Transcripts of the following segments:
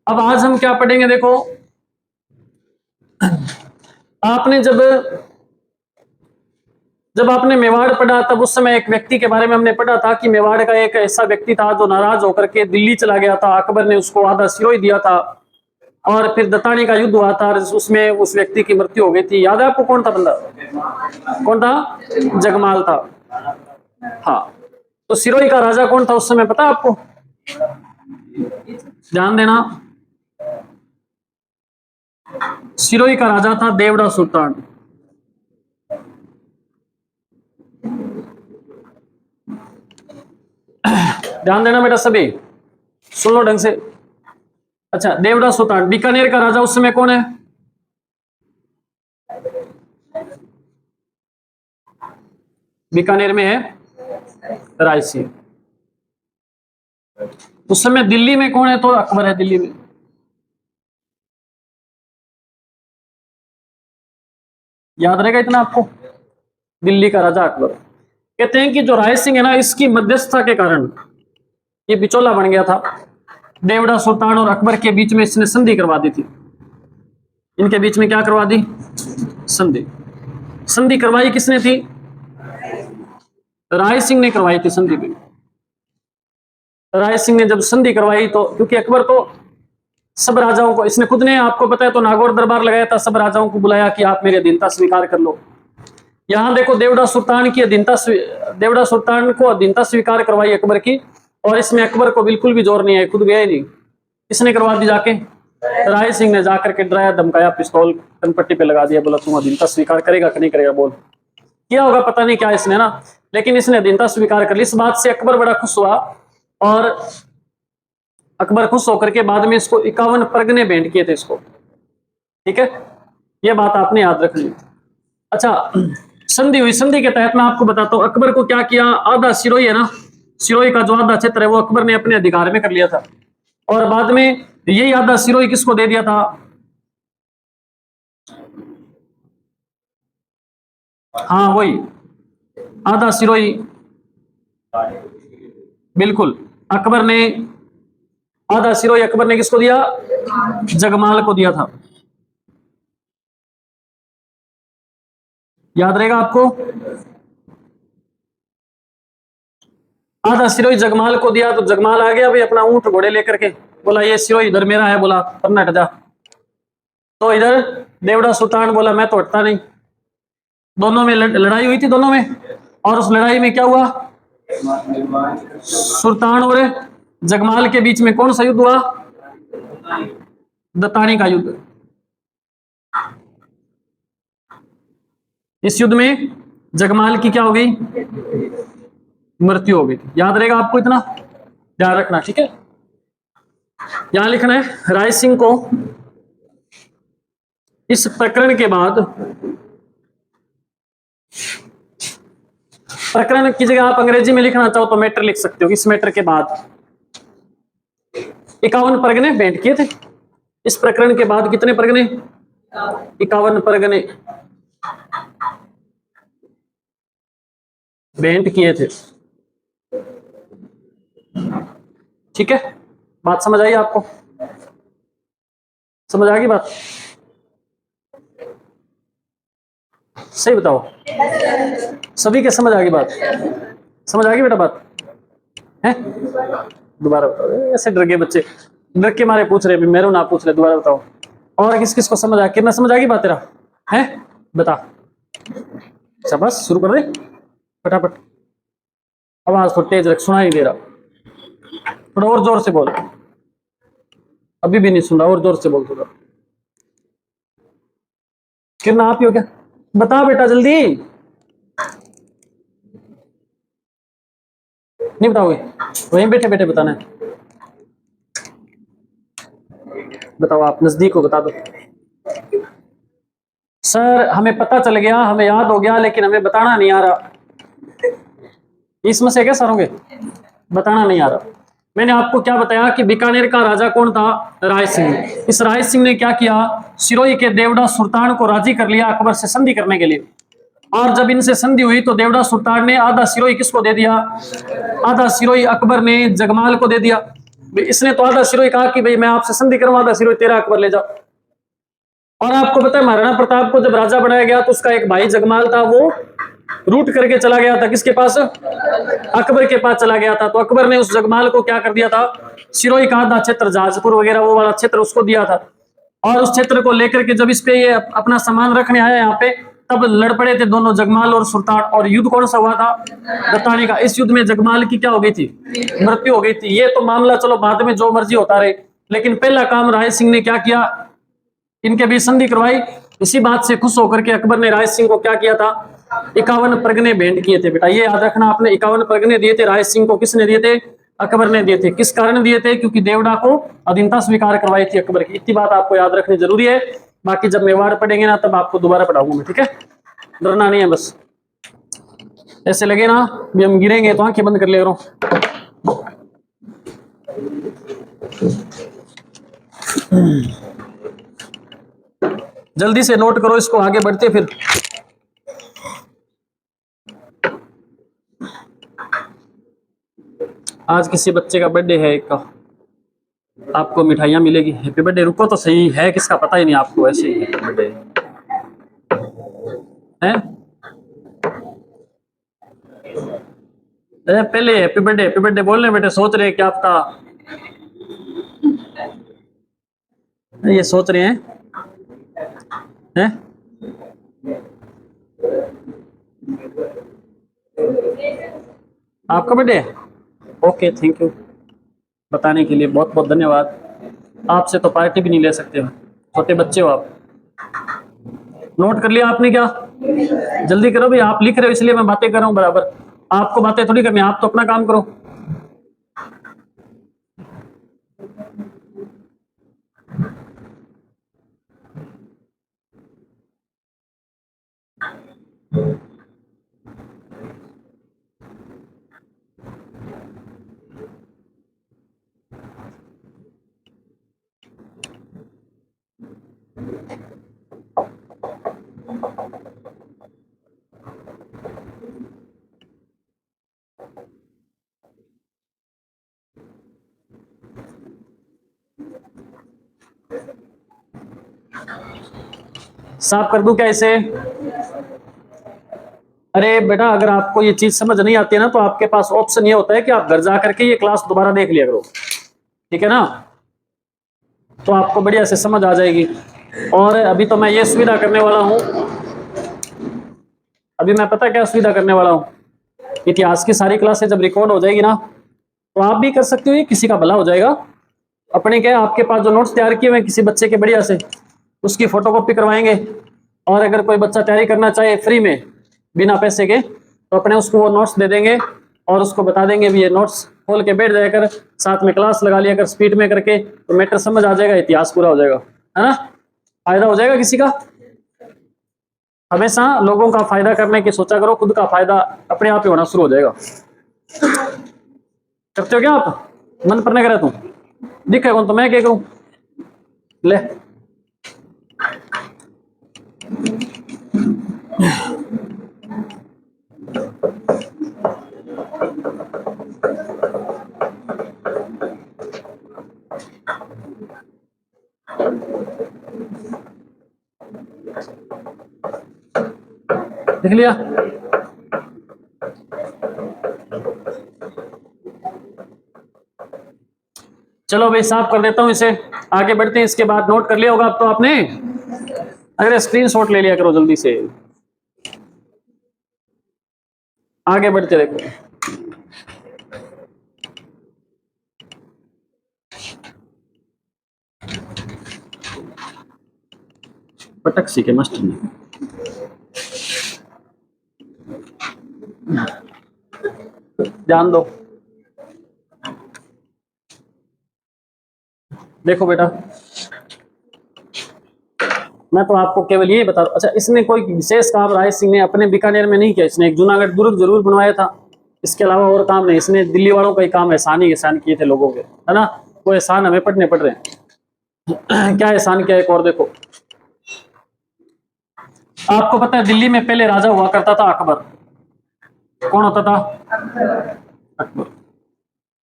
अब आज हम क्या पढ़ेंगे, देखो आपने जब आपने मेवाड़ पढ़ा तब उस समय एक व्यक्ति के बारे में हमने पढ़ा था कि मेवाड़ का एक ऐसा व्यक्ति था जो नाराज होकर के दिल्ली चला गया था। अकबर ने उसको आधा सिरोही दिया था और फिर दत्तानी का युद्ध हुआ था, उसमें उस व्यक्ति की मृत्यु हो गई थी। याद है आपको कौन था बंदा? कौन था? जगमाल था। हाँ, तो सिरोही का राजा कौन था उस समय, पता आपको? ध्यान देना, सिरोही का राजा था देवड़ा सुल्तान। ध्यान देना बेटा, सभी सुन लो ढंग से। अच्छा, देवड़ा सुल्तान। बीकानेर का राजा उस समय कौन है? बीकानेर में है राय सिंह। उस समय दिल्ली में कौन है? तो अकबर है दिल्ली में। याद रहेगा इतना आपको, दिल्ली का राजा अकबर। कहते हैं कि जो राय सिंह है ना, इसकी मध्यस्थता के कारण ये बिचौला बन गया था। देवड़ा सुल्तान और अकबर के बीच में इसने संधि करवा दी थी। इनके बीच में क्या करवा दी? संधि। संधि करवाई किसने थी? राय सिंह ने करवाई थी संधि भी। राय सिंह ने जब संधि करवाई तो, क्योंकि अकबर तो सब राजाओं को, इसने खुद ने, आपको पता है, तो नागौर दरबार लगाया था, सब राजाओं को बुलाया कि आप मेरी अधीनता स्वीकार कर लो। यहां देखो, देवड़ा सुल्तान को अधीनता स्वीकार करवाई अकबर की, और इसमें अकबर को बिल्कुल भी जोर नहीं है, खुद गया ही नहीं। किसने करवा दी जाके? राय सिंह ने जाकर के डराया धमकाया, पिस्तौल कनपट्टी पे लगा दिया, बोला तुम अधीनता स्वीकार करेगा कि नहीं करेगा, बोल। किया होगा पता नहीं क्या इसने ना, लेकिन इसने अधीनता स्वीकार कर ली। इस बात से अकबर बड़ा खुश हुआ, और अकबर खुश होकर के बाद में इसको 51 परगने भेंट किए थे इसको। ठीक है, ये बात आपने याद रखनी। अच्छा, संधि हुई। संधि के तहत मैं आपको बताता हूं अकबर को क्या किया। आधा सिरोही है ना, सिरोही का जो आधा क्षेत्र है वो अकबर ने अपने अधिकार में कर लिया था, और बाद में यही आधा सिरोही किसको दे दिया था? हाँ, वही आधा सिरोही, बिल्कुल। अकबर ने आधा सिरोही अकबर ने किसको दिया? जगमाल को दिया था। याद रहेगा आपको, आधा सिरोही जगमाल को दिया। तो जगमाल आ गया भाई अपना ऊंट घोड़े लेकर के, बोला ये सिरोही इधर मेरा है, बोला पर हट जा। तो इधर देवड़ा सुल्तान बोला मैं तो हटता नहीं। दोनों में लड़ाई हुई थी दोनों में, और उस लड़ाई में क्या हुआ? सुल्तान और जगमाल के बीच में कौन सा युद्ध हुआ? दत्तानी का युद्ध। इस युद्ध में जगमाल की क्या हो गई? मृत्यु हो गई थी। याद रहेगा आपको, इतना ध्यान रखना, ठीक है। यहां लिखना है राय सिंह को इस प्रकरण के बाद, प्रकरण की जगह आप अंग्रेजी में लिखना चाहो तो मैटर लिख सकते हो। इस मैटर के बाद 51 परगने भेंट किए थे। इस प्रकरण के बाद कितने परगने? 51 परगने भेंट किए थे। ठीक है, बात समझ आई आपको? समझ आ गई बात? सही बताओ, सभी के समझ आ गई बात? समझ आ गई बेटा बात है? दोबारा बताओ, ऐसे डर गए बच्चे, डर के मारे पूछ रहे, मेरे ना पूछ रहे, दोबारा बताओ। और किस किस को समझ आ, कितना समझ आ गई बात तेरा है? बता। अच्छा बस शुरू कर दे फटाफट। आवाज थोड़ी तेज रख, सुनाई दे रहा, थोड़ा और जोर से बोल। अभी भी नहीं सुन रहा, और जोर से बोल थोड़ा। कितना आप ही हो क्या? बता बेटा जल्दी। नहीं बताओगे? वहीं बैठे बैठे बताना है। बताओ, आप नजदीक हो, बता दो। सर हमें पता चल गया, हमें याद हो गया, लेकिन हमें बताना नहीं आ रहा। इसमें से क्या सर होंगे? बताना नहीं आ रहा। मैंने आपको क्या बताया कि बीकानेर का राजा कौन था? राय सिंह। इस राय सिंह ने क्या किया? सिरोही के देवड़ा सुल्तान को राजी कर लिया अकबर से संधि करने के लिए। और जब इनसे संधि हुई तो देवड़ा सुल्तान ने आधा सिरोही किसको दे दिया? आधा सिरोही अकबर ने जगमाल को दे दिया। इसने तो आधा सिरोही कहा कि भाई मैं आपसे संधि करवा, आधा सिरोही तेरा अकबर ले जाओ। और आपको पता है महाराणा प्रताप को जब राजा बनाया गया तो उसका एक भाई जगमाल था, वो रूट करके चला गया था किसके पास, अकबर के पास चला गया था। तो अकबर ने उस जगमाल को क्या कर दिया था, सिरोही का आधा क्षेत्र, जाजपुर वगैरह वो वाला क्षेत्र उसको दिया था। और उस क्षेत्र को लेकर के जब इस पे ये अपना सामान रखने आया यहाँ पे, तब लड़ पड़े थे दोनों, जगमाल और सुल्तान। और युद्ध कौन सा हुआ था, दत्तानी का। इस युद्ध में जगमाल की क्या हो गई थी, मृत्यु हो गई थी। ये तो मामला चलो बाद में जो मर्जी होता रहे, लेकिन पहला काम राय सिंह ने क्या किया, इनके बीच संधि करवाई। इसी बात से खुश होकर के अकबर ने राय सिंह को क्या किया था, 51 परगने भेंट किए थे। बेटा ये याद रखना, आपने 51 परगने दिए थे राय सिंह को। किसने दिए थे, अकबर ने दिए थे। किस कारण दिए थे, क्योंकि देवड़ा को अधीनता स्वीकार करवाई थी अकबर की। इतनी बात आपको याद रखनी जरूरी है। बाकी जब मेवाड़ पढ़ेंगे ना तब आपको दोबारा पढ़ाऊंगा मैं, ठीक है, डरना नहीं है बस। ऐसे लगे ना भी हम गिरेंगे तो आंखें बंद कर ले करो। जल्दी से नोट करो इसको, आगे बढ़ते फिर। आज किसी बच्चे का बर्थडे है एक का, आपको मिठाइयाँ मिलेगी। हैप्पी बर्थडे, रुको तो सही, है किसका पता ही नहीं आपको, ऐसे ही हैप्पी बर्थडे है। पहले हैप्पी बर्थडे बोल रहे बेटे, सोच रहे क्या पता, ये सोच रहे हैं आपका बर्थडे है। ओके, थैंक यू बताने के लिए, बहुत बहुत धन्यवाद। आपसे तो पार्टी भी नहीं ले सकते हो, छोटे बच्चे हो आप। नोट कर लिया आपने क्या, जल्दी करो भाई, आप लिख रहे हो इसलिए मैं बातें कर रहा हूँ बराबर। आपको बातें थोड़ी करनी, आप तो अपना काम करो। साफ कर दूं क्या इसे। अरे बेटा अगर आपको ये चीज समझ नहीं आती है ना, तो आपके पास ऑप्शन ये होता है कि आप घर जा करके ये क्लास दोबारा देख लिया करो, ठीक है ना, तो आपको बढ़िया से समझ आ जाएगी। और अभी तो मैं ये सुविधा करने वाला हूं, अभी मैं पता क्या सुविधा करने वाला हूं, इतिहास की सारी क्लासें जब रिकॉर्ड हो जाएगी ना, तो आप भी कर सकते हो, ये किसी का भला हो जाएगा। अपने क्या, आपके पास जो नोट्स तैयार किए हुए किसी बच्चे के बढ़िया से, उसकी फोटोकॉपी करवाएंगे। और अगर कोई बच्चा तैयारी करना चाहे फ्री में बिना पैसे के, तो अपने उसको वो नोट्स दे देंगे और उसको बता देंगे भी ये नोट्स खोल के बैठ जाकर साथ में क्लास लगा लिया कर स्पीड में करके, तो मैटर समझ आ जाएगा, इतिहास पूरा हो जाएगा, है ना, फायदा हो जाएगा किसी का। हमेशा लोगों का फायदा करने की सोचा करो, खुद का फायदा अपने आप ही होना शुरू हो जाएगा। करते हो क्या आप, मन पर नहीं करे तू दिखे कौन, तो मैं क्या कहूं, ले देख लिया। चलो भाई साफ कर देता हूं इसे, आगे बढ़ते हैं। इसके बाद नोट कर लिया होगा अब तो आपने, अगर स्क्रीनशॉट ले लिया करो जल्दी से, आगे बढ़ते देखो। पटक सी के मास्टर ने, ध्यान दो। देखो बेटा मैं तो आपको केवल ये बता, अच्छा इसने कोई विशेष काम राय सिंह ने अपने बीकानेर में नहीं किया, इसने एक जूनागढ़ दुर्ग जरूर बनवाया था, इसके अलावा और काम नहीं। इसने दिल्ली वालों का ही काम एहसान किए थे लोगों के, है ना, वो एहसान हमें पढ़ने पड़ रहे हैं। क्या एहसान किया, एक और देखो। आपको पता है दिल्ली में पहले राजा हुआ करता था अकबर, कौन होता था, अकबर।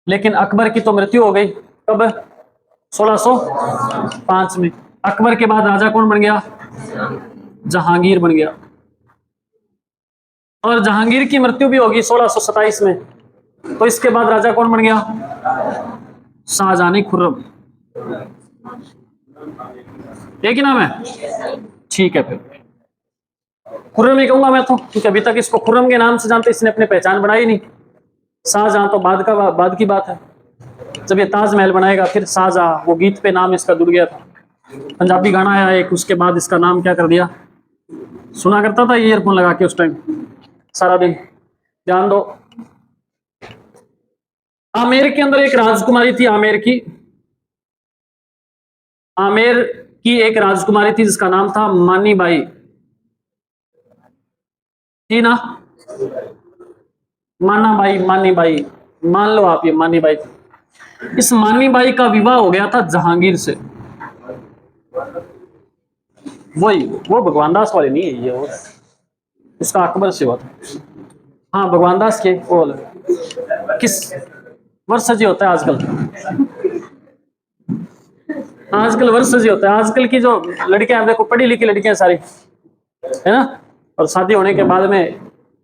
लेकिन अकबर की तो मृत्यु हो गई, कब? 1605 में। अकबर के बाद राजा कौन बन गया? जहांगीर बन गया। और जहांगीर की मृत्यु भी होगी 1627 में। तो इसके बाद राजा कौन बन गया? शाहजहां खुर्रम। एक ही नाम है, ठीक है। फिर खुर्रम ही कहूंगा मैं तो, क्योंकि अभी तक इसको खुर्रम के नाम से जानते, इसने अपनी पहचान बनाई नहीं। शाहजहां तो बाद की बात है। जब ये ताजमहल बनाएगा फिर शाहजहां, वो गीत पे नाम इसका जुड़ गया था। पंजाबी गाना आया एक, उसके बाद इसका नाम क्या कर दिया। सुना करता था ईयरफोन लगा के उस टाइम सारा दिन। ध्यान दो, आमेर के अंदर एक राजकुमारी थी, आमेर की एक राजकुमारी थी जिसका नाम था मानी बाई, थी ना? मानी बाई, मान लो आप, ये मानी बाई थी। इस मानी बाई का विवाह हो गया था जहांगीर से। वो भगवान दास वाले नहीं है, ये और इसका अकबर से हुआ था। हाँ, भगवान दास के वो किस वर्ष जी होता है आजकल? आजकल वर्ष जी होता है। आजकल की जो लड़कियां देखो, पढ़ी लिखी लड़कियां सारी, है ना, और शादी होने के बाद में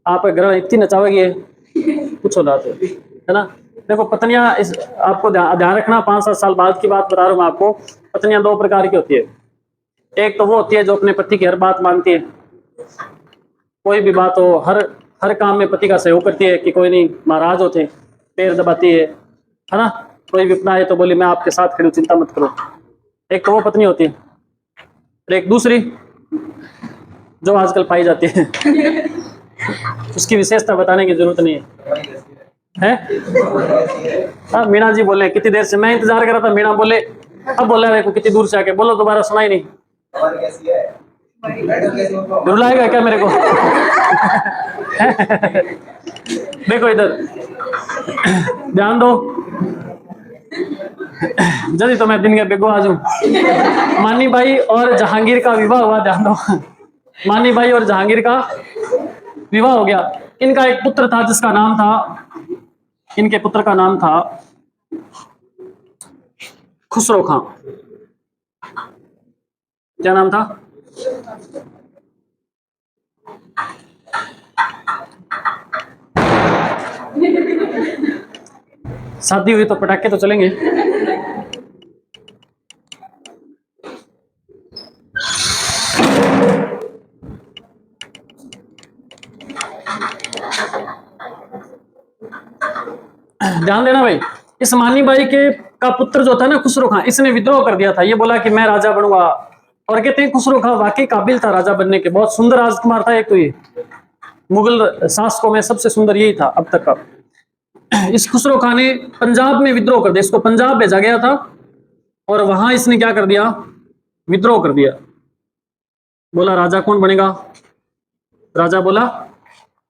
आप घर इतनी नचाओगे कुछ हो जाते, है ना। देखो पत्नियां, इस आपको ध्यान रखना, 5-7 साल बाद की बात बता रहा हूं मैं आपको। पत्नियां 2 प्रकार की होती है। एक तो वो होती है जो अपने पति की हर बात मानती है, कोई भी बात हो, हर काम में पति का सहयोग करती है कि कोई नहीं, महाराज होते, पैर दबाती है ना। कोई भी अपना है तो बोली मैं आपके साथ खड़ी हूं, चिंता मत करो। एक तो वो पत्नी होती है। और एक दूसरी जो आजकल पाई जाती है उसकी विशेषता बताने की जरूरत नहीं है। हाँ, मीणा जी बोले कितनी देर से मैं इंतजार कर रहा था, मीणा बोले, अब बोला देखो कितनी दूर से आके, बोलो दोबारा, सुनाई नहीं। रुलाएगा क्या मेरे को? देखो इधर ध्यान दो, जल्दी तो मैं दिन के बेगो आ जाऊं। मानी बाई और जहांगीर का विवाह हुआ, ध्यान दो। मानी बाई और जहांगीर का विवाह हो गया। इनका एक पुत्र था जिसका नाम था, इनके पुत्र का नाम था खुसरो खां। क्या नाम था? शादी हुई तो पटाखे तो चलेंगे। ध्यान देना भाई, इस मानी बाई के का पुत्र जो था ना खुसरो खां, इसने विद्रोह कर दिया था। ये बोला कि मैं राजा बनूंगा। और कहते हैं खुसरो खां वाकई काबिल था राजा बनने के, बहुत सुंदर राजकुमार था। एक तो ये मुगल शासकों में सबसे सुंदर यही था अब तक का। इस खुसरो खां ने पंजाब में विद्रोह कर दिया, इसको पंजाब भेजा गया था और वहां इसने क्या कर दिया, विद्रोह कर दिया। बोला राजा कौन बनेगा? राजा बोला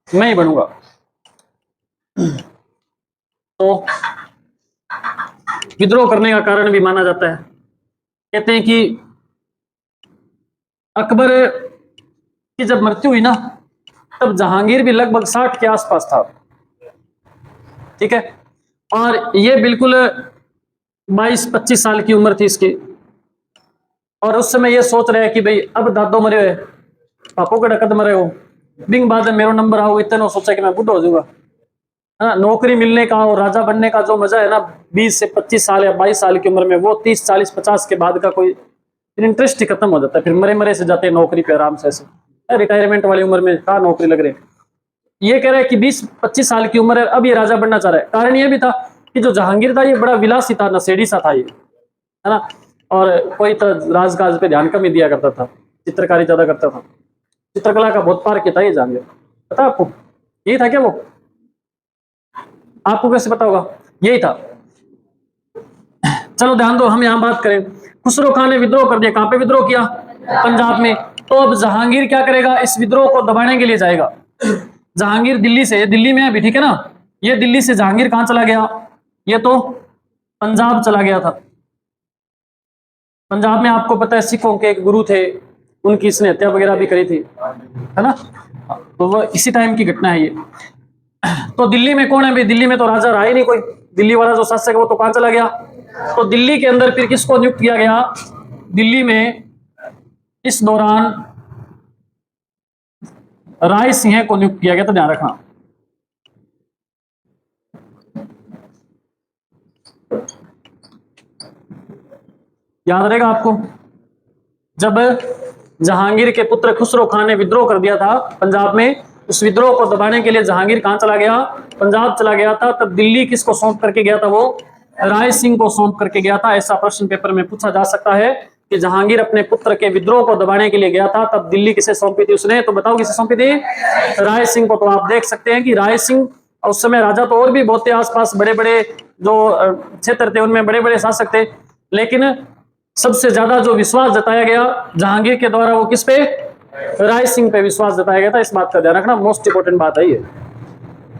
मैं ही बनूंगा। तो विद्रोह करने का कारण भी माना जाता है। कहते हैं कि अकबर की जब मृत्यु हुई ना, तब जहांगीर भी लगभग 60 के आसपास था, ठीक है। और ये बिल्कुल 22-25 साल की उम्र थी इसकी। और उस समय ये सोच रहे हैं कि भाई अब दादो मरे हुए, पापो के डकद मरे हो, बिंग बाद में मेरो नंबर आओ, इतना सोचा कि मैं बुढ़ा हो जाऊंगा। हाँ, नौकरी मिलने का और राजा बनने का जो मजा है ना 20 से 25 साल या 22 साल की उम्र में, वो 30, 40, 50 के बाद का कोई इंटरेस्ट ही खत्म हो जाता है। फिर मरे से जाते हैं नौकरी पे आराम से, ऐसे रिटायरमेंट वाली उम्र में कहाँ नौकरी लग रही है। ये कह रहे हैं कि 20-25 साल की उम्र है, अब ये राजा बनना चाह रहा है। कारण ये भी था कि जो जहांगीर था ये बड़ा विलासी था, नशेड़ी सा था ये, है ना। और कोई तो राजकाज पे ध्यान कम ही दिया करता था, चित्रकारी ज्यादा करता था, चित्रकला का बहुत पार किया था ये जहांगीर। पता आपको यही था क्या? वो आपको कैसे पता होगा? यही था। चलो ध्यान दो, हम यहां बात करें, खुसरो खां ने विद्रोह कर दिया। कहां पे विद्रोह किया? पंजाब में। तो अब जहांगीर क्या करेगा? इस विद्रोह को दबाने के लिए जाएगा। जहांगीर दिल्ली से, ये दिल्ली में है अभी, ठीक है ना। ये दिल्ली से जहांगीर कहां चला गया? ये तो पंजाब चला गया था। पंजाब में आपको पता है सिखों के एक गुरु थे, उनकी इसने हत्या वगैरह भी करी थी, है ना। तो वो इसी टाइम की घटना है ये। तो दिल्ली में कौन है भाई? दिल्ली में तो राजा रहा ही नहीं कोई। दिल्ली वाला जो शासक है वो तो कहां चला गया? तो दिल्ली के अंदर फिर किसको नियुक्त किया गया? दिल्ली में इस दौरान राय सिंह को नियुक्त किया गया, तो ध्यान रखना। याद रहेगा आपको, जब जहांगीर के पुत्र खुसरो खान ने विद्रोह कर दिया था पंजाब में, उस विद्रोह को दबाने के लिए जहांगीर कहां चला गया? पंजाब चला गया था। तब दिल्ली किसको सौंप करके गया था? वो राय सिंह को सौंप करके गया था। ऐसा प्रश्न पेपर में पूछा जा सकता है कि जहांगीर अपने पुत्र के विद्रोह को दबाने के लिए गया था, तब दिल्ली किसे सौंपी थी उसने? तो बताओ किसे सौंपी थी? राय सिंह को। तो आप देख सकते हैं कि राय सिंह, उस समय राजा तो और भी बहुत थे, आसपास बड़े बड़े जो क्षेत्र थे उनमें बड़े बड़े शासक थे, लेकिन सबसे ज्यादा जो विश्वास जताया गया जहांगीर के द्वारा वो किस पे? राय सिंह पे विश्वास जताया गया था। इस बात का ध्यान रखना, मोस्ट इंपोर्टेंट बात है ये,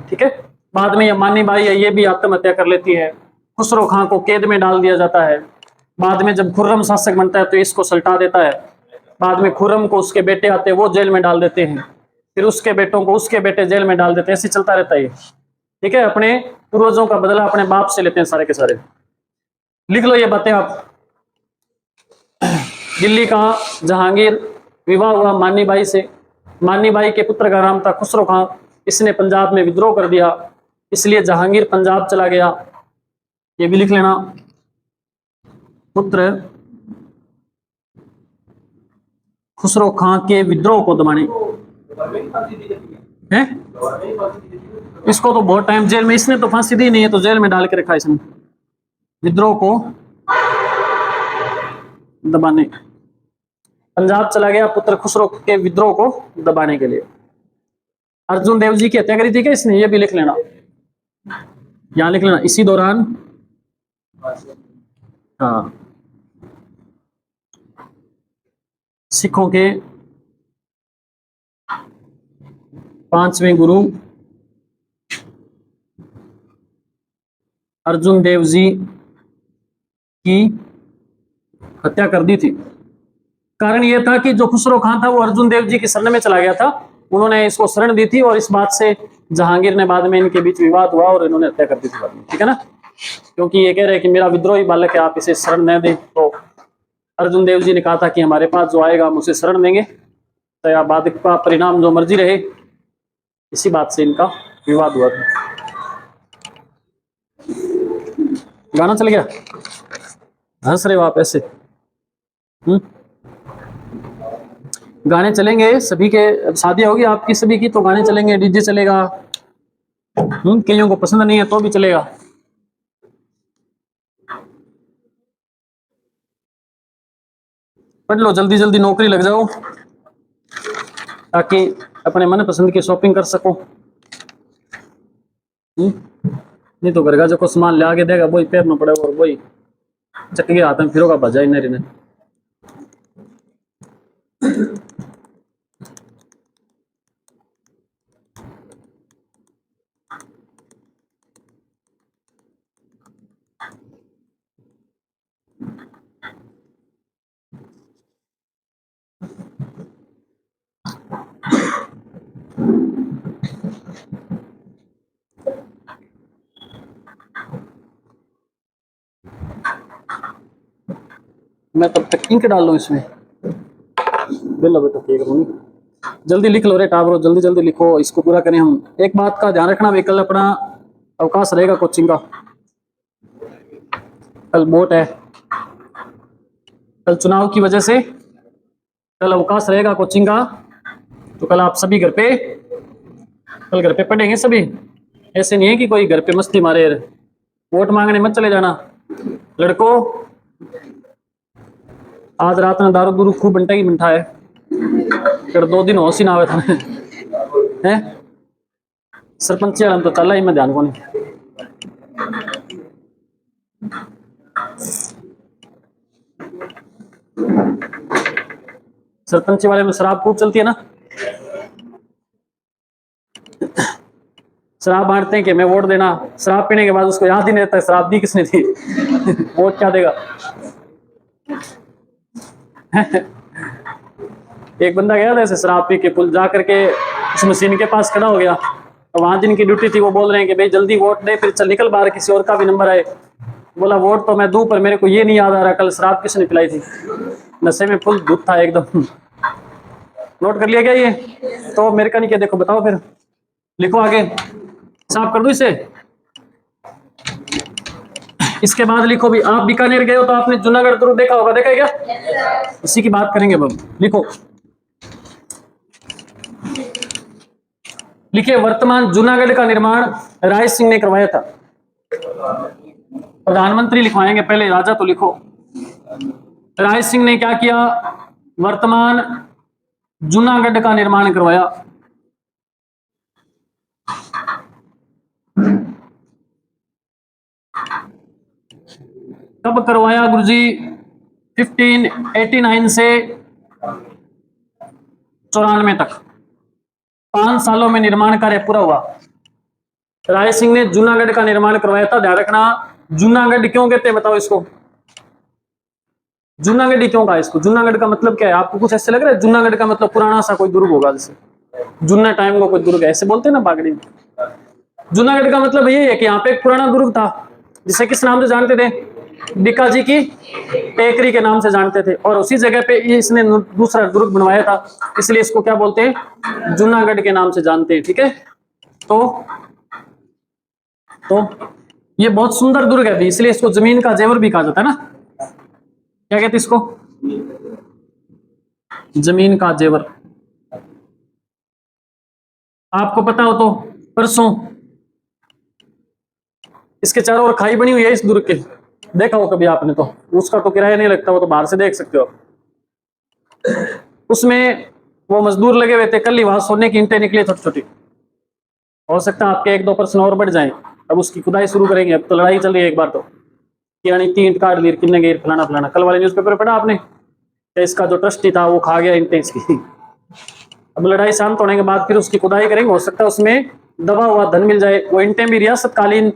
ठीक है। बाद में ये मानी बाई है, ये भी आत्महत्या कर लेती है। खुसरो खां को कैद में डाल दिया जाता है। बाद में जब खुर्रम शासक बनता है तो इसको सल्टा देता है। बाद में खुर्रम को उसके बेटे आते हैं, वो जेल में डाल देते हैं। फिर उसके बेटों को उसके बेटे जेल में डाल देते हैं। ऐसे चलता रहता है, ठीक है। अपने पूर्वजों का बदला अपने बाप से लेते हैं सारे के सारे। लिख लो ये बातें आप। दिल्ली का जहांगीर विवाह हुआ मानी बाई से। मानी बाई के पुत्र का नाम था खुसरो खां। इसने पंजाब में विद्रोह कर दिया, इसलिए जहांगीर पंजाब चला गया। ये भी लिख लेना, पुत्र खुसरो खां के विद्रोह को दबाने हैं। इसको तो बहुत टाइम जेल में, इसने तो फांसी दी नहीं है, तो जेल में डाल के रखा इसने, विद्रोह को दबाने। पंजाब चला गया पुत्र खुसरो के विद्रोह को दबाने के लिए। अर्जुन देव जी की हत्या करी थी क्या इसने? ये भी लिख लेना, यहां लिख लेना, इसी दौरान। हाँ, सिखों के 5वें गुरु अर्जुन देव जी की हत्या कर दी थी। कारण यह था कि जो खुसरो खां था वो अर्जुन देव जी की शरण में चला गया था, उन्होंने इसको शरण दी थी, और इस बात से जहांगीर ने बाद में इनके बीच विवाद हुआ और इन्होंने हत्या कर दी थी बाद में, ठीक है ना। क्योंकि ये कह रहे हैं कि मेरा विद्रोही बालक है, आप इसे शरण न दें। तो अर्जुन देव जी ने कहा था कि हमारे पास जो आएगा हम उसे शरण देंगे, तो या बाद का परिणाम जो मर्जी रहे। इसी बात से इनका विवाद हुआ था। गाना चल गया, हंस रहे हो आप ऐसे। गाने चलेंगे सभी के, शादी होगी आपकी सभी की तो गाने चलेंगे, डीजे चलेगा। कईयों को पसंद नहीं है तो भी चलेगा। पढ़ लो, जल्दी जल्दी नौकरी लग जाओ ताकि अपने मन पसंद की शॉपिंग कर सको। नहीं तो घर का जो सामान ले आके देगा वही पहनना पड़ेगा, और वही चक्के के हाथ में फिरोगा बजाई नरी ने। मैं तब तक इंक डाल लूं इसमें। बेलो बेटा ठीक है, जल्दी लिख लो रे टाबरो, जल्दी जल्दी लिखो, इसको पूरा करें हम। एक बात का ध्यान रखना भी, कल अपना अवकाश रहेगा कोचिंग का, कल वोट है, कल चुनाव की वजह से कल अवकाश रहेगा कोचिंग का। तो कल आप सभी कल घर पे पढ़ेंगे सभी। ऐसे नहीं है कि कोई घर पे मस्ती मारे, वोट मांगने मत चले जाना लड़कों। आज रात में दारू दूरू खूब बंटा की मिठा है, फिर 2 दिन होशी ना आवे था हैं। सरपंच तो चला ही मैं ध्यान को नहीं। सरपंच वाले में शराब खूब चलती है ना, शराब बांटते हैं कि मैं वोट देना, शराब पीने के बाद उसको याद ही नहीं रहता शराब दी किसने थी वोट क्या देगा एक बंदा गया था ऐसे शराब पी के, पुल जा करके उस मशीन के पास खड़ा हो गया, तो वहां जिनकी ड्यूटी थी वो बोल रहे हैं कि भाई जल्दी वोट दे, फिर चल निकल बाहर, किसी और का भी नंबर आए। बोला वोट तो मैं दूं, पर मेरे को ये नहीं याद आ रहा कल शराब किसने पिलाई थी, नशे में फुल दूध था एकदम। नोट कर लिया क्या ये? तो मेरे का नहीं क्या, देखो बताओ फिर, लिखो आगे, साफ कर दो इसे। इसके बाद लिखो भी, आप बीकानेर गए हो तो आपने जूनागढ़ दुर्ग देखा होगा, देखा है क्या? इसी की बात करेंगे अब। लिखो, लिखिए, वर्तमान जूनागढ़ का निर्माण राय सिंह ने करवाया था। प्रधानमंत्री लिखवाएंगे पहले, राजा तो लिखो। राय सिंह ने क्या किया? वर्तमान जूनागढ़ का निर्माण करवाया। कब करवाया गुरुजी? 1589 से 94 तक, 5 सालों में निर्माण कार्य पूरा हुआ। राय सिंह ने जूनागढ़ का निर्माण करवाया था। ध्यान रखना, जूनागढ़ क्यों कहते हैं बताओ इसको? जूनागढ़ क्यों कहा इसको? जूनागढ़ का मतलब क्या है? आपको कुछ ऐसे लग रहा है? जूनागढ़ का मतलब पुराना सा कोई दुर्ग होगा, जैसे जूना टाइम का कोई दुर्ग है, ऐसे बोलते हैं ना बागड़ी में। जूनागढ़ का मतलब ये है कि यहाँ पे एक पुराना दुर्ग था, जिसे किस नाम से जानते थे? बीकाजी की टेकरी के नाम से जानते थे, और उसी जगह पे इसने दूसरा दुर्ग बनवाया था, इसलिए इसको क्या बोलते हैं? जूनागढ़ के नाम से जानते हैं। ठीक है, तो ये बहुत सुंदर दुर्ग है, इसलिए इसको जमीन का जेवर भी कहा जाता है ना। क्या कहते इसको? जमीन का जेवर। आपको पता हो तो परसों इसके चारों ओर खाई बनी हुई है इस दुर्ग के, देखा हो कभी आपने? तो उसका तो किराया नहीं लगता, वो तो बाहर से देख सकते हो। उसमें वो मजदूर लगे हुए थे, कल ही वहां सोने की ईंटें निकली छोटी छोटी। हो सकता है आपके 1-2% और बढ़ जाए। अब उसकी खुदाई शुरू करेंगे, अब तो लड़ाई चल रही है एक बार तो, यानी 3 काट ली, किन्ने गई, फलाना फलाना। कल वाले न्यूज़पेपर पढ़ा आपने? इसका जो ट्रस्टी था वो खा गया ईंटें इसकी। अब लड़ाई शांत होने के बाद फिर उसकी खुदाई करेंगे, हो सकता है उसमें दबा हुआ धन मिल जाए। वो ईंटें भी रियासतकालीन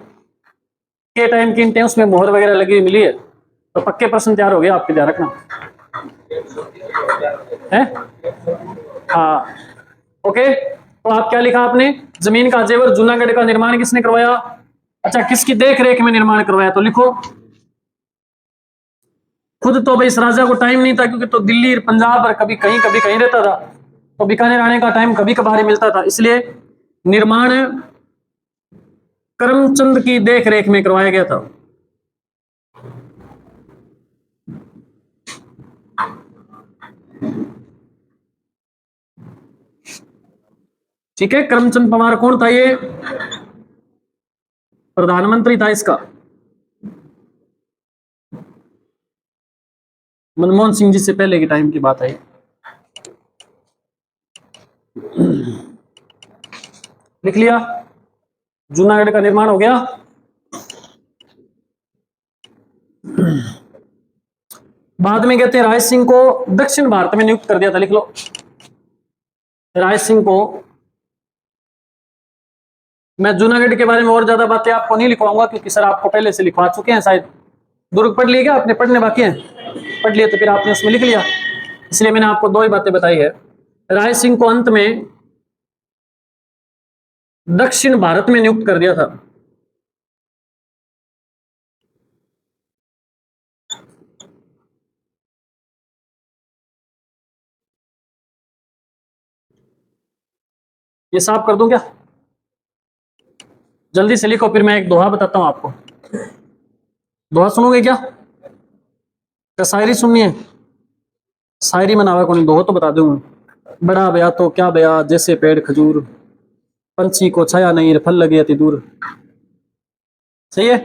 के टाइम की ईंटें, उसमें मोहर वगैरह लगी हुई मिली है, तो पक्के प्रश्न तैयार हो गया आपके, ध्यान रखना है। हाँ, ओके। तो आप क्या लिखा आपने? जमीन का जेवर, जूनागढ़ का निर्माण किसने करवाया? अच्छा, किसकी देख रेख में निर्माण करवाया? तो लिखो, खुद तो भाई इस राजा को टाइम नहीं था, क्योंकि तो दिल्ली पंजाब और कभी कहीं रहता था, तो बीकानेर आने का टाइम कभी कभार ही मिलता था, इसलिए निर्माण करमचंद की देख रेख में करवाया गया था। ठीक है, करमचंद पवार कौन था? ये प्रधानमंत्री था इसका, मनमोहन सिंह जी से पहले के टाइम की बात है। लिख लिया, जूनागढ़ का निर्माण हो गया। बाद में कहते हैं राय सिंह को दक्षिण भारत में नियुक्त कर दिया था। लिख लो, राय सिंह को। मैं जूनागढ़ के बारे में और ज्यादा बातें आपको नहीं लिखवाऊंगा, क्योंकि सर आपको पहले से लिखवा चुके हैं शायद। दुर्ग पढ़ लिया क्या आपने? पढ़ने बाकी है? पढ़ लिया तो फिर आपने उसमें लिख लिया, इसलिए मैंने आपको 2 ही बातें बताई है। राय सिंह को अंत में दक्षिण भारत में नियुक्त कर दिया था। ये साफ कर दूं क्या? जल्दी से लिखो, फिर मैं एक दोहा बताता हूं आपको। दोहा सुनोगे क्या? शायरी सुननी है? शायरी मनावा को नहीं, दोहा तो बता दूंगा। बड़ा बया तो क्या बया, जैसे पेड़ खजूर, पंछी को छाया नहीं, फल लगे अति दूर। सही है?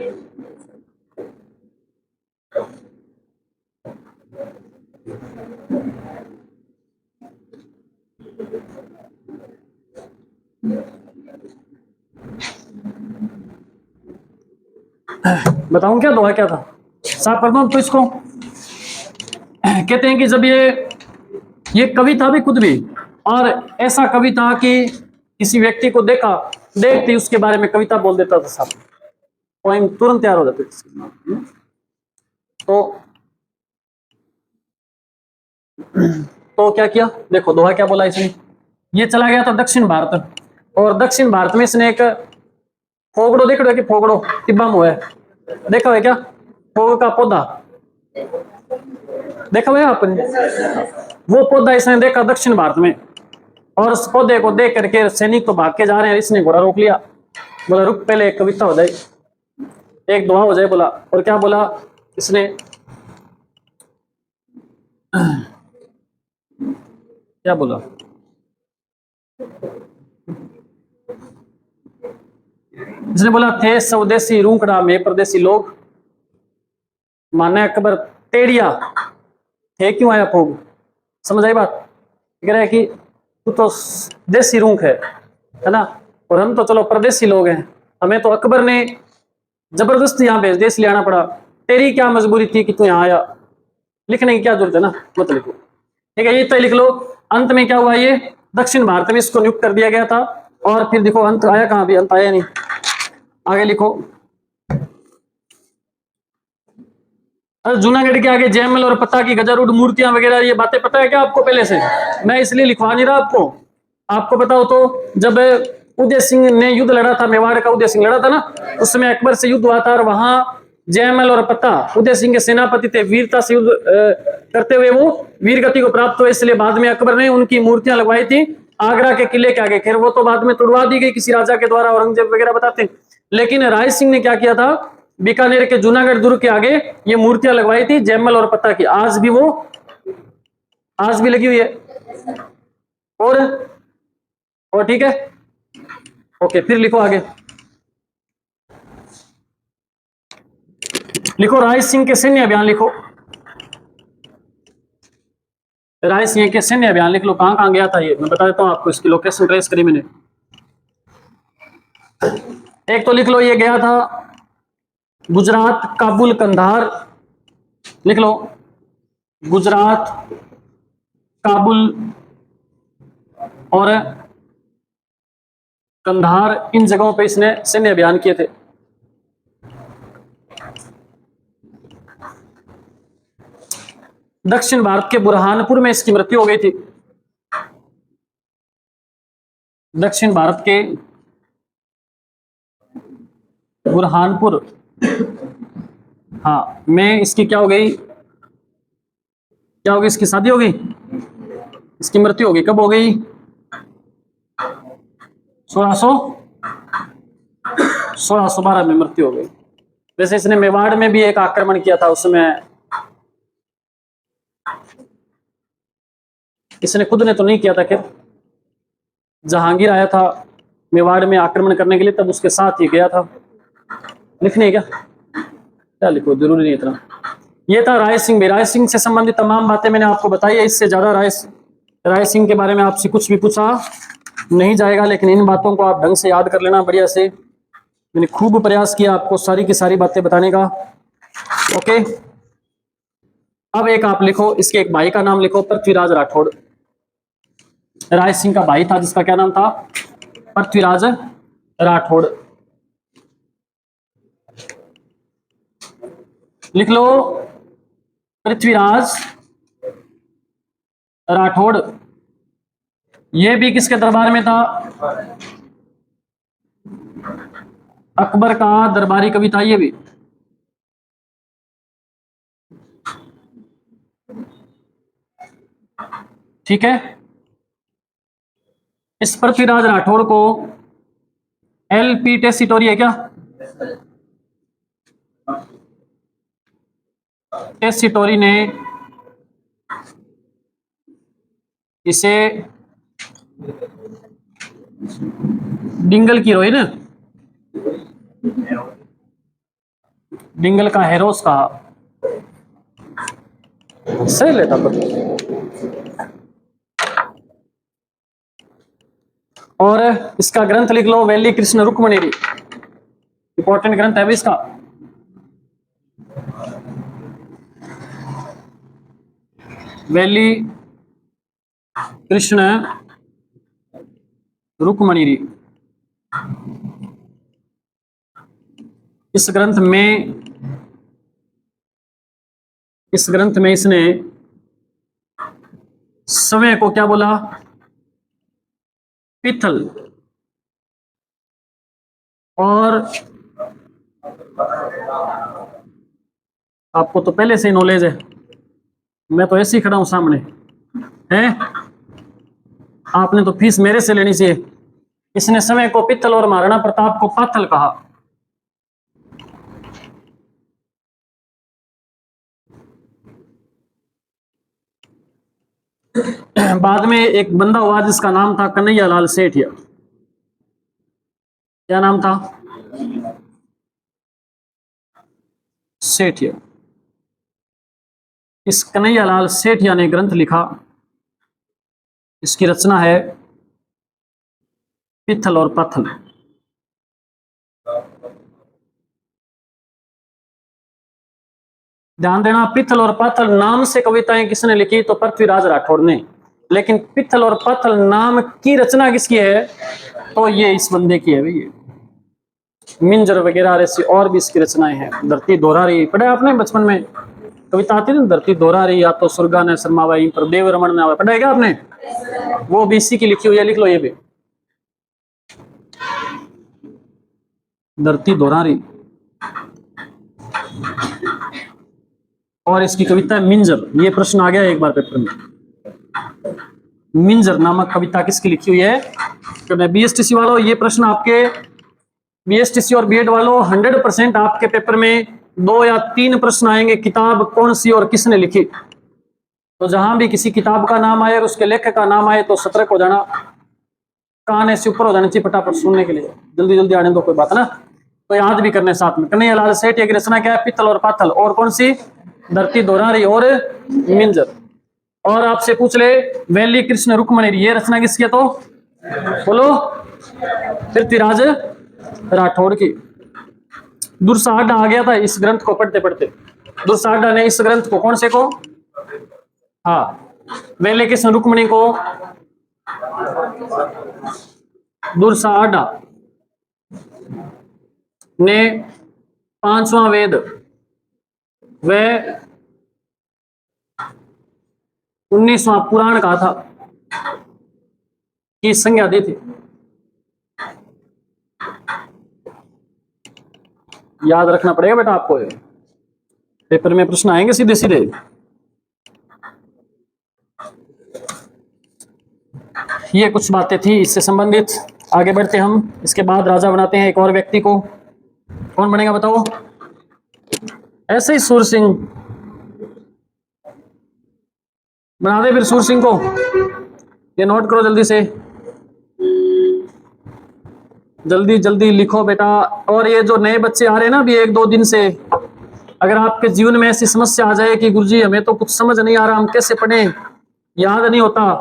बताऊं क्या दोहा क्या था? साफ कर दूं तो इसको। कहते हैं कि जब ये कवि था भी खुद भी, और ऐसा कवि था कि किसी व्यक्ति को देखते ही उसके बारे में कविता बोल देता था साहब, पोएम तुरंत तैयार हो जाती थी। तो क्या किया? देखो दोहा क्या बोला इसने। ये चला गया था दक्षिण भारत, और दक्षिण भारत में इसने एक फोगड़ो, देख रहे हो कि फोगड़ो तिब्बा मुँह है, देखा है क्या? फोग का पौधा देखा हुआ है आपने? वो पौधा इसने देखा दक्षिण भारत में, और उस पौधे को देख करके सैनिक तो भाग के जा रहे हैं, इसने घोड़ा रोक लिया, बोला रुक पहले एक कविता हो जाए, एक दुआ हो जाए, बोला। और क्या बोला इसने, क्या बोला, इसने बोला थे स्वदेशी रूंकड़ा में परदेसी लोग, माने अकबर टेढ़िया थे क्यों आया फोग। समझ आई बात? कह रहा है कि तू तो देसी रूंक है ना, और हम तो चलो परदेसी लोग हैं, हमें तो अकबर ने जबरदस्ती यहाँ भेज दिया इसलिए आना पड़ा, तेरी क्या मजबूरी थी कि तू यहाँ आया। लिखने की क्या जरूरत है ना, मत लिखो, ठीक है, ये तो लिख लो। अंत में क्या हुआ, ये दक्षिण भारत में इसको नियुक्त कर दिया गया था, और फिर देखो अंत आया कहाँ, भी अंत आया नहीं। आगे लिखो, जूनागढ़ के आगे जयमल और पता की गजारूढ़ मूर्तियां वगैरह, ये बातें पता है क्या आपको पहले से? मैं इसलिए लिखवा नहीं रहा आपको, आपको बताओ तो जब उदय सिंह ने युद्ध लड़ा था, मेवाड़ का उदय सिंह लड़ा था ना, उस समय अकबर से युद्ध हुआ था, और वहां जयमल और पता उदय सिंह के सेनापति थे, वीरता से युद्ध करते हुए वो वीर गति को प्राप्त हुए, इसलिए बाद में अकबर ने उनकी मूर्तियां लगवाई थी आगरा के किले के आगे। खैर वो तो बाद में तोड़वा दी गई किसी राजा के द्वारा, औरंगजेब वगैरह बताते हैं। लेकिन राय सिंह ने क्या किया था, बीकानेर के जूनागढ़ दुर्ग के आगे ये मूर्तियां लगवाई थी जयमल और पता की, आज भी लगी हुई है। और ठीक है, ओके, फिर लिखो आगे, लिखो राय सिंह के सैन्य अभियान, लिखो राय सिंह के सैन्य अभियान लिख लो, कहां कहां गया था ये मैं बता देता हूं आपको, इसकी लोकेशन ट्रेस करी मैंने। एक तो लिख लो ये गया था गुजरात, काबुल, कंधार, लिख लो गुजरात, काबुल और कंधार, इन जगहों पे इसने सैन्य अभियान किए थे। दक्षिण भारत के बुरहानपुर में इसकी मृत्यु हो गई थी, दक्षिण भारत के बुरहानपुर, हाँ, में इसकी क्या हो गई, इसकी शादी हो गई, इसकी मृत्यु हो गई, कब हो गई, 1612 में मृत्यु हो गई। वैसे इसने मेवाड़ में भी एक आक्रमण किया था, उसमें इसने खुद ने तो नहीं किया था, कि जहांगीर आया था मेवाड़ में आक्रमण करने के लिए, तब उसके साथ ही गया था। लिखने क्या लिखो, जरूरी नहीं इतना। ये था राय सिंह। राय सिंह से संबंधित तमाम बातें मैंने आपको बताई है, इससे ज्यादा राय सिंह के बारे में आपसे कुछ भी पूछा नहीं जाएगा, लेकिन इन बातों को आप ढंग से याद कर लेना बढ़िया से। मैंने खूब प्रयास किया आपको सारी की सारी बातें बताने का। ओके, अब एक आप लिखो, इसके एक भाई का नाम लिखो, पृथ्वीराज राठौड़। राय सिंह का भाई था जिसका क्या नाम था, पृथ्वीराज राठौड़। लिख लो पृथ्वीराज राठौड़। यह भी किसके दरबार में था, अकबर का दरबारी कवि था ये भी। ठीक है, इस पृथ्वीराज राठौड़ को एलपी टेसिटोरी है क्या, टेसिटोरी ने इसे डिंगल की रोई ना, डिंगल का हेरोस कहा, सही लेता और इसका ग्रंथ लिख लो, वैली कृष्ण रुक्मणी, इंपॉर्टेंट ग्रंथ है भी इसका। वैली कृष्ण रुक्मणी। इस ग्रंथ में इसने समय को क्या बोला, पिथल, और आपको तो पहले से ही नॉलेज है, मैं तो ऐसे ही खड़ा हूं सामने है। आपने तो फीस मेरे से लेनी चाहिए। इसने समय को पित्तल और महाराणा प्रताप को पाथल कहा। बाद में एक बंदा हुआ जिसका नाम था कन्हैया लाल सेठिया। क्या नाम था? सेठिया। इस कन्हैया लाल सेठिया ने ग्रंथ लिखा, इसकी रचना है पित्थल और पाथल। ध्यान देना, पित्थल और पाथल नाम से कविताएं किसने लिखी? तो पृथ्वीराज राठौड़ ने। लेकिन पित्थल और पाथल नाम की रचना किसकी है? तो ये इस बंदे की है भैया। मिंजर वगैरह ऐसी और भी इसकी रचनाएं हैं। धरती दोहरा रही, पढ़ा आपने बचपन में कविता आती ना, धरती दोहरा रही, या तो सुरगा ने शर्मावाई पर देव रमन ने, पढ़ा है क्या आपने? वो भी इसी की लिखी हुई है, लिख लो ये भी, धरती दोहरा रही। और इसकी कविता है मिंजर। ये प्रश्न आ गया एक बार पेपर में, मिंजर नामक कविता किसकी लिखी हुई है? तो बीएसटीसी वालों, ये प्रश्न आपके बीएसटीसी और बीएड वालों 100% आपके पेपर में 2 या 3 प्रश्न आएंगे, किताब कौन सी और किसने लिखी। तो जहां भी किसी किताब का नाम आए और उसके लेखक का नाम आए तो सतर्क हो जाना, कान ऐसे ऊपर हो जाने चाहिए फटाफट सुनने के लिए, जल्दी जल्दी आने दो, कोई बात ना, तो याद भी करने साथ में। कन्हैया लाल सेठिया की रचना क्या है? पित्तल और पाथल। और कौन सी? धरती दोहरा रही और मिंजर। और आपसे पूछ ले वैली कृष्ण रुक्मणी, ये रचना किसकी है? तो बोलो, पृथ्वीराज राठौड़ की। दुर्साहडा आ गया था इस ग्रंथ को पढ़ते पढ़ते। दुर्साहडा ने इस ग्रंथ को, कौन से को? हाँ, वैली कृष्ण रुक्मणी को दुर्साहडा ने 5वां वेद व 19वां पुराण कहा था की संज्ञा दी थी। याद रखना पड़ेगा बेटा आपको, पेपर में प्रश्न आएंगे सीधे सीधे। ये कुछ बातें थी इससे संबंधित। आगे बढ़ते हम। इसके बाद राजा बनाते हैं एक और व्यक्ति को। कौन बनेगा बताओ? ऐसे ही सूर सिंह बना दे फिर, सूर सिंह को। ये नोट करो जल्दी से, जल्दी जल्दी लिखो बेटा। और ये जो नए बच्चे आ रहे हैं ना अभी 1-2 दिन से, अगर आपके जीवन में ऐसी समस्या आ जाए कि गुरुजी हमें तो कुछ समझ नहीं आ रहा, हम कैसे पढ़ें, याद नहीं होता,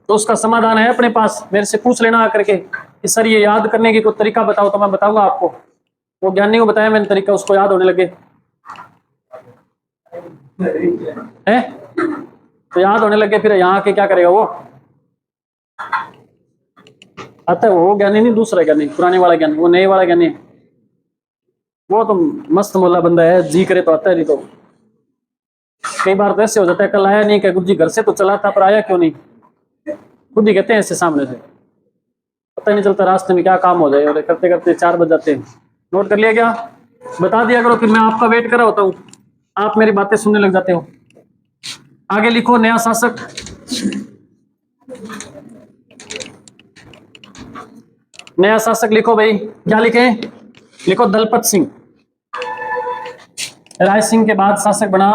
तो उसका समाधान है अपने पास, मेरे से पूछ लेना आकर के कि सर ये याद करने की कोई तरीका बताओ, तो मैं बताऊंगा आपको। वो ज्ञानी को बताया मैंने तरीका, उसको याद होने लगे है, तो याद होने लगे, फिर यहाँ के क्या करेगा वो? आता है वो ज्ञानी नहीं, दूसरा ज्ञानी, पुराने वाला ज्ञानी, वो नए वाला ज्ञानी, वो तो मस्त मोला बंदा है, जी करे तो आता है, नहीं तो कई बार तो ऐसे हो जाता है, कल आया नहीं, क्या गुरुजी घर से तो चला था पर आया क्यों नहीं, खुद ही कहते हैं ऐसे सामने से, पता नहीं चलता रास्ते में क्या काम हो जाए, और करते करते 4 बज जाते हैं। नोट कर लिया क्या? बता दिया करो, फिर मैं आपका वेट कर रहा होता हूँ, आप मेरी बातें सुनने लग जाते हो। आगे लिखो नया शासक। नया शासक लिखो भाई, क्या लिखे? लिखो दलपत सिंह। राय सिंह के बाद शासक बना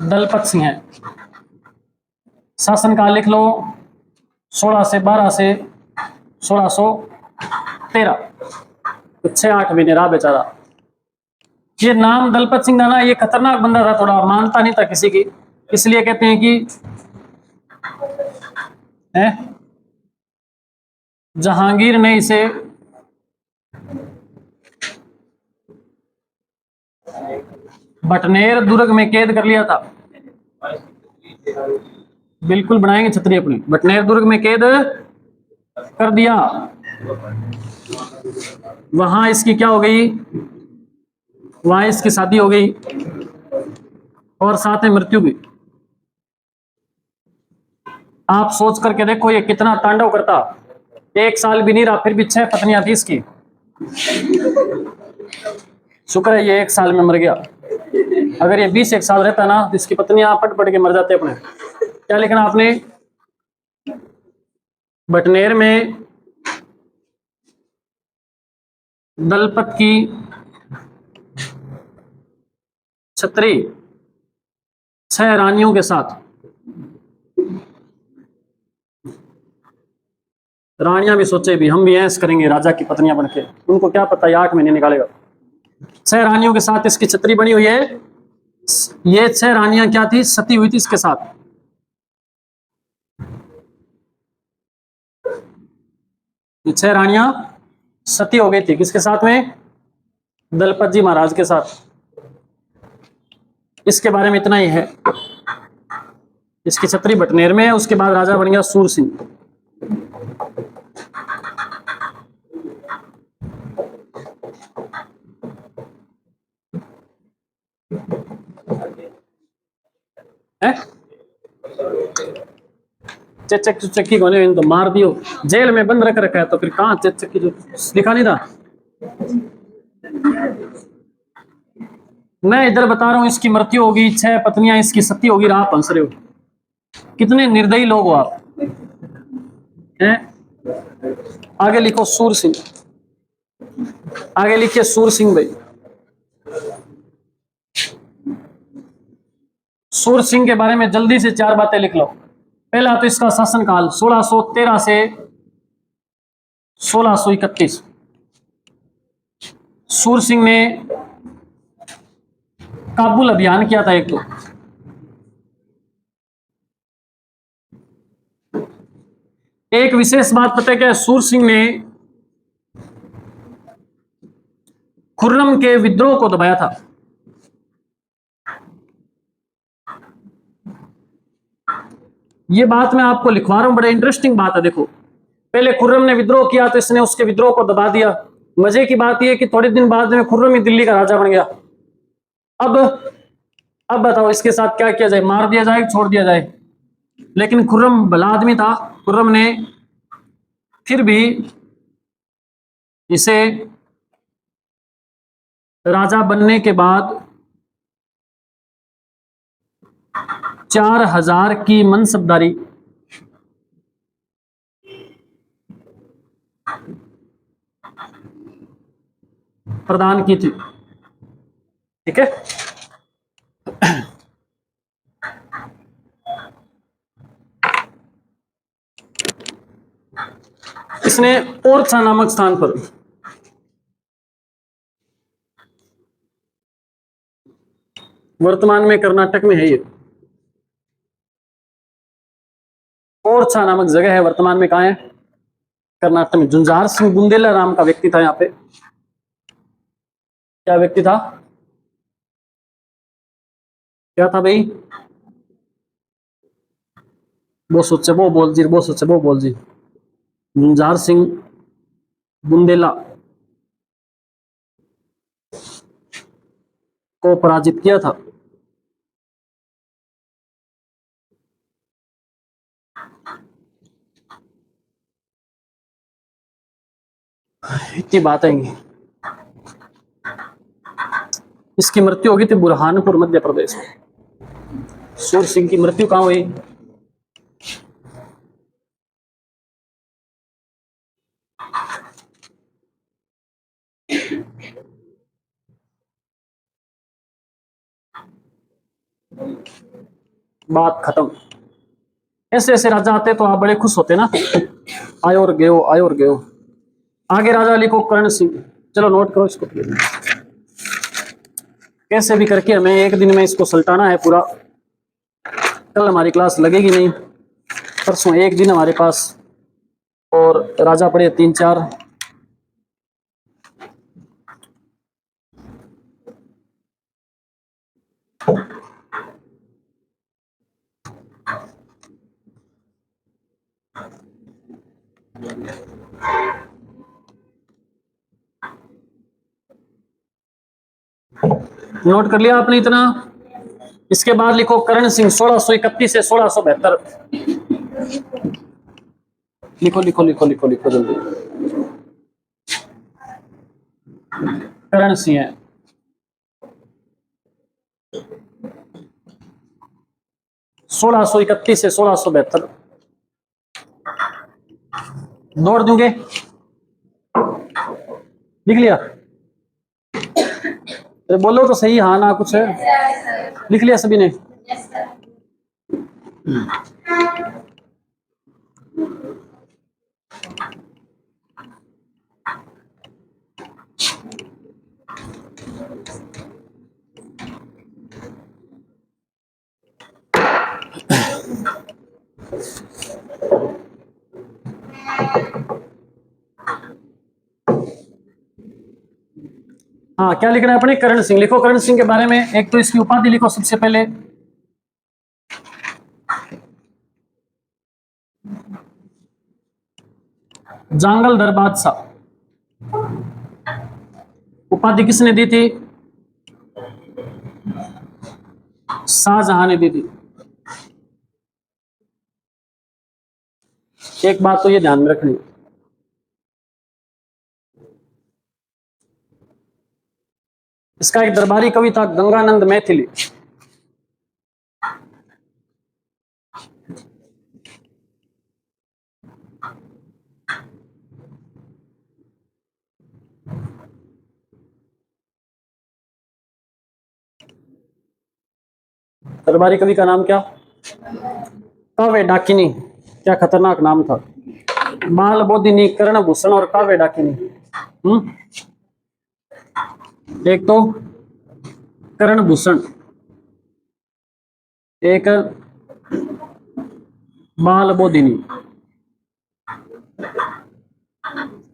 दलपत सिंह है। शासनकाल लिख लो 16 से 12 से 1613, तो 6-8 महीने रहा बेचारा। ये नाम दलपत सिंह था ना, ये खतरनाक बंदा था, थोड़ा मानता नहीं था किसी की, इसलिए कहते हैं कि जहांगीर ने इसे बटनेर दुर्ग में कैद कर लिया था। बिल्कुल बनाएंगे छतरी अपनी, बटनेर दुर्ग में कैद कर दिया। वहां इसकी क्या हो गई? वहां इसकी शादी हो गई और साथ में मृत्यु भी। आप सोच करके देखो ये कितना तांडव करता। 1 साल भी नहीं रहा, फिर भी 6 पत्नियां थी इसकी। शुक्र है ये 1 साल में मर गया। अगर ये 20 साल रहता ना तो इसकी पत्नियां पट पट के मर जाते अपने। क्या लिखना आपने? बटनेर में दलपत की छत्री 6 रानियों के साथ। रानियां भी सोचे भी हम भी ऐश करेंगे राजा की पत्नियां बनके, उनको क्या पता ये 8 महीने निकालेगा। 6 रानियों के साथ इसकी छत्री बनी हुई है। ये 6 रानियां क्या थी? सती हुई थी इसके साथ। ये 6 रानियां सती हो गई थी किसके साथ में? दलपत जी महाराज के साथ। इसके बारे में इतना ही है। इसकी छत्री बटनेर में है। उसके बाद राजा बन गया सूर सिंह। चेचक चुचक्की कोने तो मार दियो, जेल में बंद रख रखा है तो फिर कहां चेचक जो लिखा नहीं था। मैं इधर बता रहा हूं इसकी मृत्यु होगी, 6 पत्नियां इसकी सती होगी, आप हंस रहे हो। कितने निर्दयी लोग हो आप हैं। आगे लिखो सूर सिंह, आगे लिखिए सूर सिंह भाई। सूर सिंह के बारे में जल्दी से 4 बातें लिख लो। पहला तो इसका शासनकाल 1613 से 1631। सूर सिंह ने काबुल अभियान किया था एक तो। एक विशेष बात पता है क्या? सूर सिंह ने खुर्रम के विद्रोह को दबाया था। ये बात मैं आपको लिखवा रहा हूं, बड़ा इंटरेस्टिंग बात है। देखो, पहले खुर्रम ने विद्रोह किया तो इसने उसके विद्रोह को दबा दिया। मजे की बात यह कि थोड़े दिन बाद में खुर्रम ही दिल्ली का राजा बन गया। अब बताओ इसके साथ क्या किया जाए? मार दिया जाए, छोड़ दिया जाए? लेकिन खुर्रम भला आदमी था। खुर्रम ने फिर भी इसे राजा बनने के बाद 4000 की मनसबदारी प्रदान की थी। ठीक है, इसने ओरछा नामक स्थान पर वर्तमान में कर्नाटक में है, ये ओरछा नामक जगह है, वर्तमान में कहां है? कर्नाटक में। झुंझार सिंह बुंदेला नाम का व्यक्ति था यहाँ पे। क्या व्यक्ति था? क्या था भाई? वो सोचे वो बोल जी, वो सोचे वो बोल जी। झुंझार सिंह बुंदेला को पराजित किया था। इतनी बात है। इसकी मृत्यु होगी थी बुरहानपुर मध्य प्रदेश में। सूर सिंह की मृत्यु कहां हुई? बात खत्म। ऐसे ऐसे राजा आते तो आप बड़े खुश होते ना, आयो और गयो, आयो और गयो। आगे राजा लिखो कर्ण सिंह। चलो नोट करो इसको, कैसे भी करके हमें एक दिन में इसको सल्टाना है पूरा। कल हमारी क्लास लगेगी नहीं, परसों एक दिन हमारे पास, और राजा पड़े 3-4। नोट कर लिया आपने इतना? इसके बाद लिखो करण सिंह 1631 से 1672। लिखो लिखो लिखो लिखो लिखो जल्दी। करण सिंह है 1631 से 1672। दौड़ दूंगे, लिख लिया? अरे बोलो तो सही, हाँ ना कुछ है। लिख लिया सभी ने? हाँ, क्या लिखना है अपने? करण सिंह लिखो। करण सिंह के बारे में एक तो इसकी उपाधि लिखो सबसे पहले। जांगलधर बादशाह। उपाधि किसने दी थी? शाहजहां ने दी थी। एक बात तो ये ध्यान में रखनी, इसका एक दरबारी कवि था गंगानंद मैथिली। दरबारी कवि का नाम क्या? काव्य डाकिनी। क्या खतरनाक नाम था। बाल बोधिनी, कर्ण भूषण और काव्य डाकिनी। एक तो कर्ण भूषण, एक बाल बोधिनी,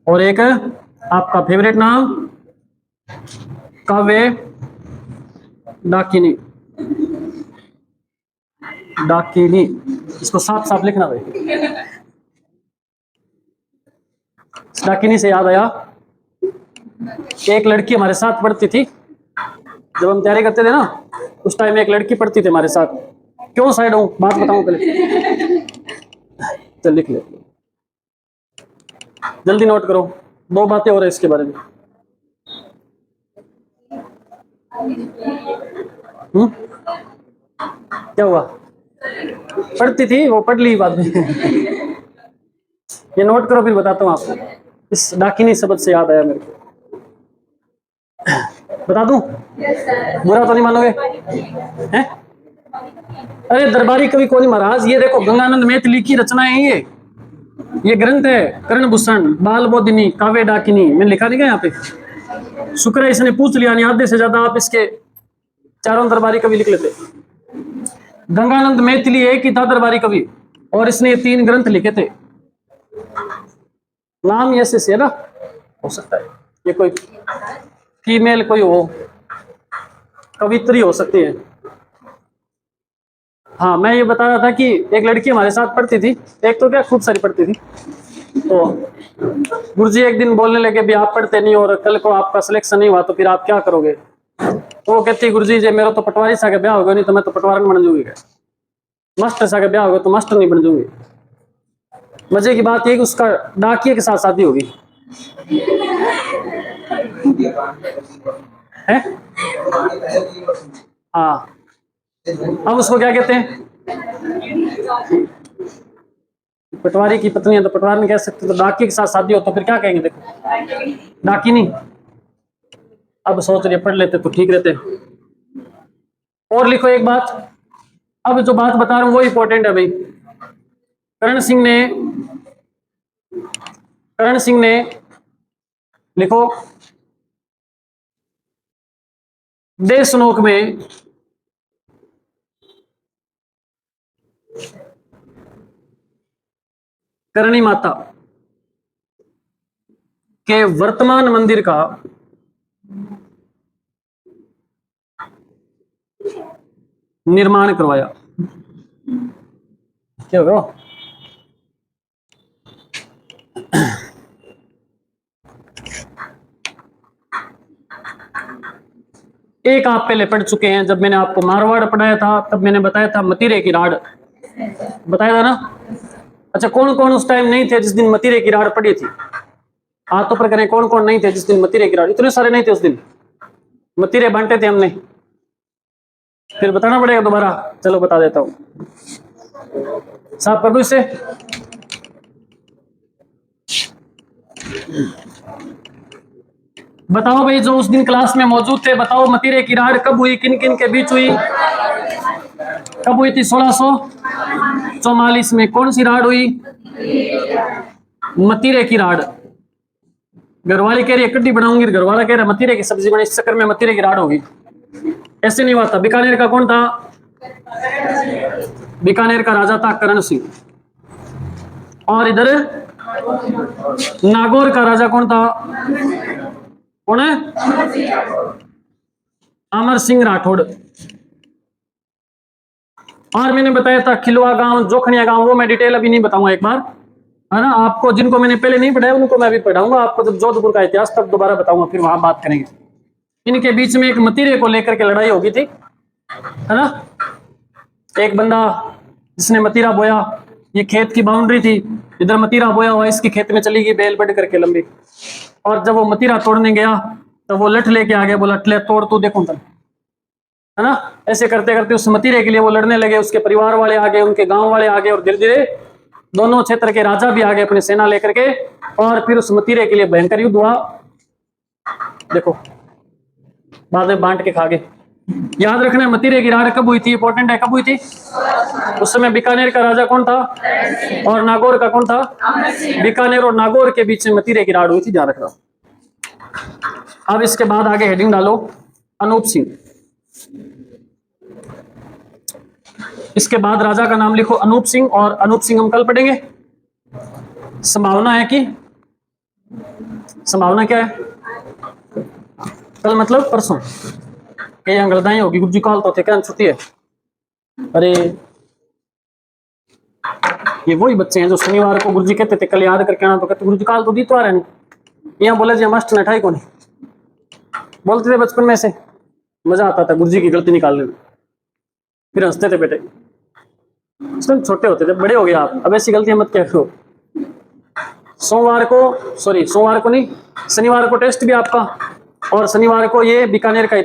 और एक आपका फेवरेट नाम काव्य डाकिनी। डाकिनी, इसको साफ साफ लिखना भाई। डाकिनी से याद आया, एक लड़की हमारे साथ पढ़ती थी जब हम तैयारी करते थे ना, उस टाइम एक लड़की पढ़ती थी हमारे साथ। क्यों साइड हूं, बात बताऊं पहले। चल लिख ले, जल्दी नोट करो। दो बातें हो रही इसके बारे में। क्या हुआ? पढ़ती थी वो, पढ़ ली बाद में। ये नोट करो, फिर बताता हूँ आपको। इस डाकिनी शब्द से याद आया मेरे को, बता दूं? बुरा तो नहीं मानोगे हैं? अरे दरबारी कवि कौन महाराज, ये देखो गंगानंद मैथिली की रचना है ये ग्रंथ है। कर्ण भूषण, बाल बोधिनी, काव्य डाकिनी, मैंने लिखा नहीं गया यहाँ पे। शुक्र है इसने पूछ लिया, नहीं आधे से ज्यादा आप इसके चारों दरबारी कवि लिख लेते। गंगानंद मैथिली एक ही था दरबारी कवि, और इसने 3 ग्रंथ लिखे थे। नाम ये से है ना, हो सकता है ये कोई फीमेल कोई हो, कवित्री हो सकती है। हाँ, मैं ये बता रहा था कि एक लड़की हमारे साथ पढ़ती थी, एक तो क्या खूब सारी पढ़ती थी। तो गुरुजी एक दिन बोलने लगे, भी आप पढ़ते नहीं और कल को आपका सिलेक्शन नहीं हुआ तो फिर आप क्या करोगे? तो वो कहती, गुरुजी जी मेरा तो पटवारी सा का ब्याह होगा, नहीं तो मैं तो पटवारन बन जाऊंगी। मास्टर सा का ब्याह होगा तो मास्टर नहीं बन जाऊंगी। मजे की बात ये कि उसका डाकिए के साथ शादी होगी है। हाँ, अब उसको क्या कहते हैं? पटवारी की पत्नी है तो पटवारी नहीं कह सकते, तो डाकिए के साथ शादी हो तो फिर क्या कहेंगे? देखो, डाकिनी। अब सोच रहे पढ़ लेते तो ठीक रहते। और लिखो एक बात, अब जो बात बता रहा हूं वो इंपॉर्टेंट है भाई। करण सिंह ने लिखो, देशनोक में करणी माता के वर्तमान मंदिर का निर्माण करवाया। क्या होगा? एक आप पहले पढ़ चुके हैं, जब मैंने आपको मारवाड़ पढ़ाया था तब मैंने बताया था मतीरे की राड़, बताया था ना? अच्छा, कौन कौन उस टाइम नहीं थे जिस दिन मतीरे की राड़ पड़ी थी? हाथों पर करें, कौन कौन नहीं थे जिस दिन मतीरे की राड़? इतने सारे नहीं थे उस दिन, मतीरे बांटे थे हमने। फिर बताना पड़ेगा दोबारा, चलो बता देता हूं। साफ कर दो इसे। बताओ भाई, जो उस दिन क्लास में मौजूद थे, बताओ मतीरे की राड़ कब हुई, किन किन के बीच हुई? कब हुई थी? 1644 में। कौन सी राड़ हुई? मतीरे की राड़। घरवाली कह रही है कड्डी बनाऊंगी, घरवाला कह रहा है मतीरे की सब्जी बनी, इस चक्कर में मतीरे की राड़ होगी। ऐसे नहीं हुआ था। बीकानेर का कौन था? बीकानेर का राजा था करण सिंह। और इधर नागौर का राजा कौन था? कौन है? अमर सिंह राठौड़। और मैंने बताया था खिलवा गांव, जोखनिया गांव, वो मैं डिटेल अभी नहीं बताऊंगा, एक बार है ना। आपको जिनको मैंने पहले नहीं पढ़ाया उनको मैं अभी पढ़ाऊंगा। आपको जब जोधपुर का इतिहास तब दोबारा बताऊंगा, फिर वहां बात करेंगे। इनके बीच में एक मतीरे को लेकर के लड़ाई होगी थी, है ना। एक बंदा जिसने मतीरा बोया, ये खेत की बाउंड्री थी, इधर मतीरा बोया हुआ, इसकी खेत में चली गई बेल बढ़ करके लंबी। और जब वो मतीरा तोड़ने गया तो वो लठ लेके आ गया, बोला लठ ले तोड़ तू, देखो तक, है ना। ऐसे करते करते उस मतीरे के लिए वो लड़ने लगे। उसके परिवार वाले आ गए, उनके गांव वाले आ गए, और धीरे धीरे दोनों क्षेत्र के राजा भी आ गए अपनी सेना लेकर के। और फिर उस मतीरे के लिए भयंकर युद्ध हुआ। देखो बाद में बांट के खा गए। याद रखना, मतीरे की राड़ कब हुई थी? इंपॉर्टेंट है, कब हुई थी? उस समय बीकानेर का राजा कौन था और नागौर का कौन था? बीकानेर और नागौर के बीच में मतीरे की राड़ हुई थी, ध्यान रखना। अब इसके बाद आगे हेडिंग डालो अनूप सिंह। इसके बाद राजा का नाम लिखो अनूप सिंह, और अनूप सिंह हम कल पढ़ेंगे। संभावना है कि, संभावना क्या है? कल मतलब परसों। ये अंगलदाई होगी, गुज्जी कॉल तो थे, क्या छुट्टी है? अरे ये वही बच्चे हैं जो शनिवार को गुरुजी कहते थे कल याद करके आना, तो कहते गुरुजी काल तो दी तो आ रहे हैं। यहाँ बोला जी मास्टर नठाई को नहीं बोलते थे बचपन में, से मजा आता था गुरुजी की गलती निकालने में, फिर हंसते थे बेटे। छोटे होते थे, बड़े हो गए आप, अब ऐसी गलतियां मत क्या करो। सोमवार को, सॉरी सोमवार को नहीं, शनिवार को टेस्ट भी आपका, और शनिवार को ये बीकानेर का